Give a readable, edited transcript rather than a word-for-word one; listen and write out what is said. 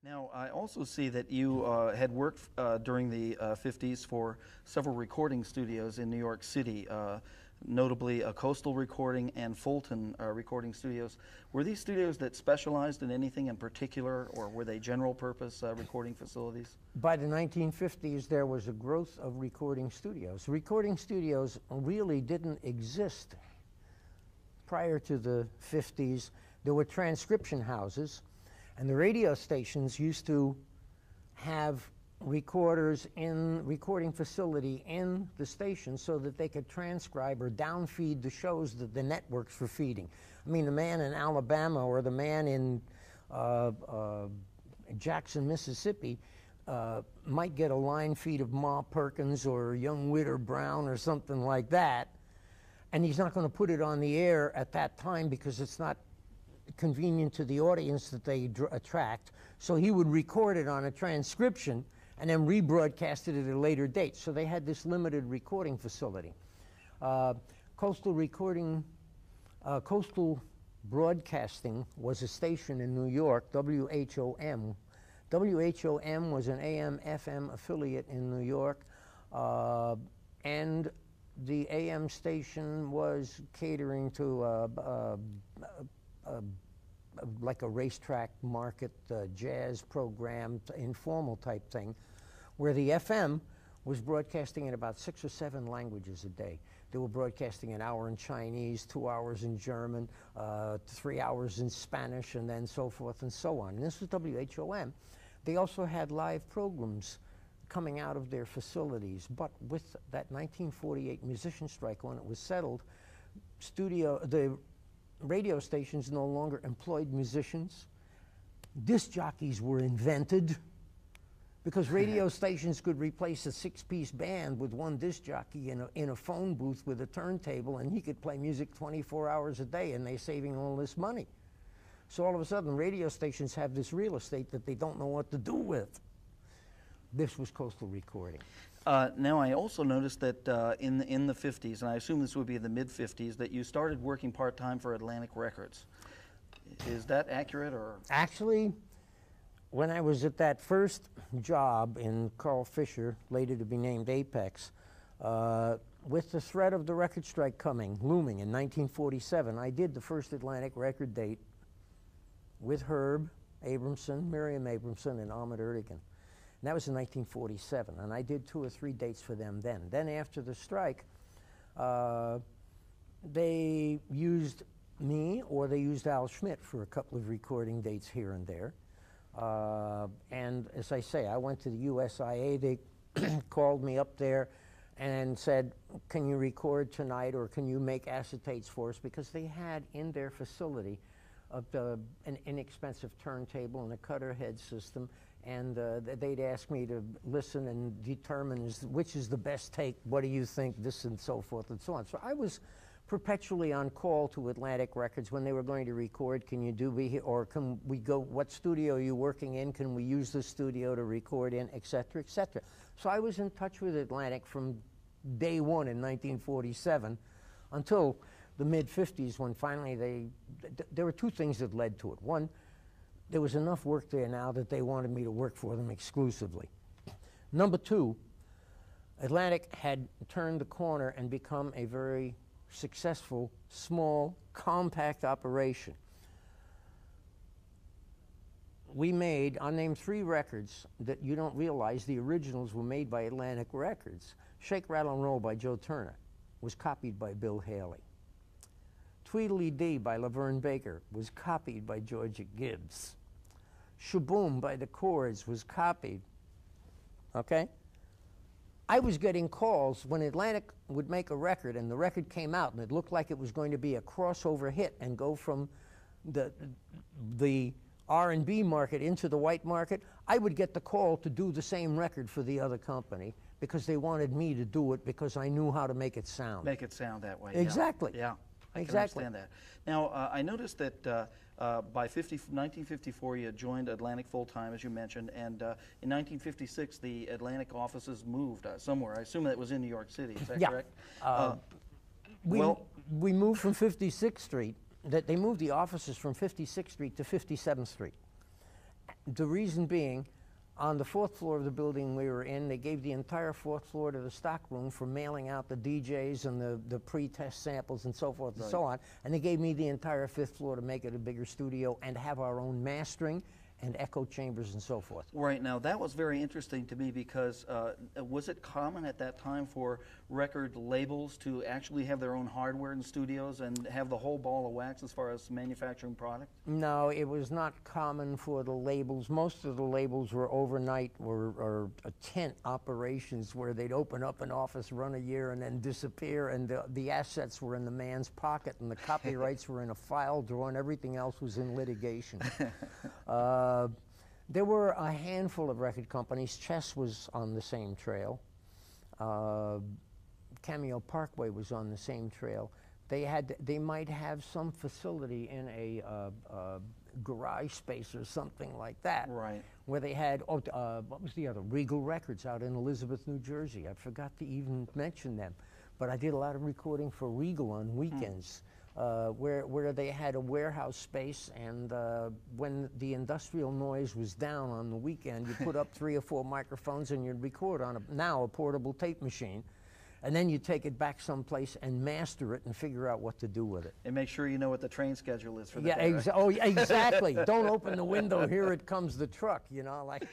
Now, I also see that you had worked during the 50s for several recording studios in New York City, notably Coastal Recording and Fulton Recording Studios. Were these studios that specialized in anything in particular, or were they general purpose recording facilities? By the 1950s, there was a growth of recording studios. Recording studios really didn't exist prior to the 50s. There were transcription houses, and the radio stations used to have recorders in recording facility in the station so that they could transcribe or downfeed the shows that the networks were feeding. I mean, the man in Alabama or the man in Jackson, Mississippi might get a line feed of Ma Perkins or Young Witter Brown or something like that, and he's not going to put it on the air at that time because it's not convenient to the audience that they attract. So he would record it on a transcription and then rebroadcast it at a later date. So they had this limited recording facility. Coastal Broadcasting was a station in New York, WHOM. WHOM was an AM/FM affiliate in New York, and the AM station was catering to like a racetrack market, jazz program, informal type thing, where the FM was broadcasting in about 6 or 7 languages a day. They were broadcasting an hour in Chinese, 2 hours in German, 3 hours in Spanish, and then so forth and so on. And this was WHOM. They also had live programs coming out of their facilities, but with that 1948 musician strike, when it was settled, the radio stations no longer employed musicians. Disc jockeys were invented because radio stations could replace a 6-piece band with one disc jockey in a phone booth with a turntable, and he could play music 24 hours a day, and they're saving all this money. So all of a sudden, radio stations have this real estate that they don't know what to do with. This was Coastal Recording. Now, I also noticed that in the 50s, and I assume this would be the mid-50s, that you started working part-time for Atlantic Records. Is that accurate, or? Actually, when I was at that first job in Carl Fisher, later to be named Apex, with the threat of the record strike looming in 1947, I did the first Atlantic record date with Herb Abramson, Miriam Abramson, and Ahmet Ertegun. And that was in 1947, and I did 2 or 3 dates for them then. Then after the strike, they used me, or they used Al Schmidt for a couple of recording dates here and there. And as I say, I went to the USIA. They called me up there and said, can you record tonight, or can you make acetates for us? Because they had in their facility an inexpensive turntable and a cutter head system, and they'd ask me to listen and determine which is the best take, what do you think, this and so forth and so on. So I was perpetually on call to Atlantic Records when they were going to record. Can you do be here, or can we go, what studio are you working in, can we use the studio to record in, etc., etc. So I was in touch with Atlantic from day one in 1947 until the mid-50s, when finally there were 2 things that led to it. One, there was enough work there now that they wanted me to work for them exclusively. Number 2, Atlantic had turned the corner and become a very successful, small, compact operation. We made, I'll name 3 records that you don't realize the originals were made by Atlantic Records. Shake, Rattle, and Roll by Joe Turner was copied by Bill Haley. Tweedledee by Laverne Baker was copied by Georgia Gibbs. Shaboom by the Chords was copied. Okay? I was getting calls when Atlantic would make a record and the record came out and it looked like it was going to be a crossover hit and go from the R&B market into the white market. I would get the call to do the same record for the other company because they wanted me to do it because I knew how to make it sound. Make it sound that way. Exactly. Yeah. I can Exactly. understand that. Now, I noticed that by 1954 you joined Atlantic full-time, as you mentioned, and in 1956 the Atlantic offices moved somewhere. I assume that was in New York City. Is that correct? We moved from 56th Street. They moved the offices from 56th Street to 57th Street. The reason being, on the 4th floor of the building we were in, they gave the entire 4th floor to the stock room for mailing out the DJs and the pre-test samples and so forth and so on. And they gave me the entire 5th floor to make it a bigger studio and have our own mastering and echo chambers and so forth. Right. Now, that was very interesting to me because was it common at that time for record labels to actually have their own hardware in studios and have the whole ball of wax as far as manufacturing product? No, it was not common for the labels. Most of the labels were overnight or tent operations where they'd open up an office, run a year, and then disappear, and the assets were in the man's pocket, and the copyrights were in a file drawer, and everything else was in litigation. There were a handful of record companies. Chess was on the same trail. Cameo Parkway was on the same trail. They might have some facility in a garage space or something like that. Right. Where they had, what was the other? Regal Records out in Elizabeth, New Jersey. I forgot to even mention them. But I did a lot of recording for Regal on weekends. Where they had a warehouse space, and when the industrial noise was down on the weekend, you put up 3 or 4 microphones and you'd record on now a portable tape machine, and then you take it back someplace and master it and figure out what to do with it. And make sure you know what the train schedule is for the day. Right? Oh, exactly. Don't open the window, here it comes the truck, you know, like.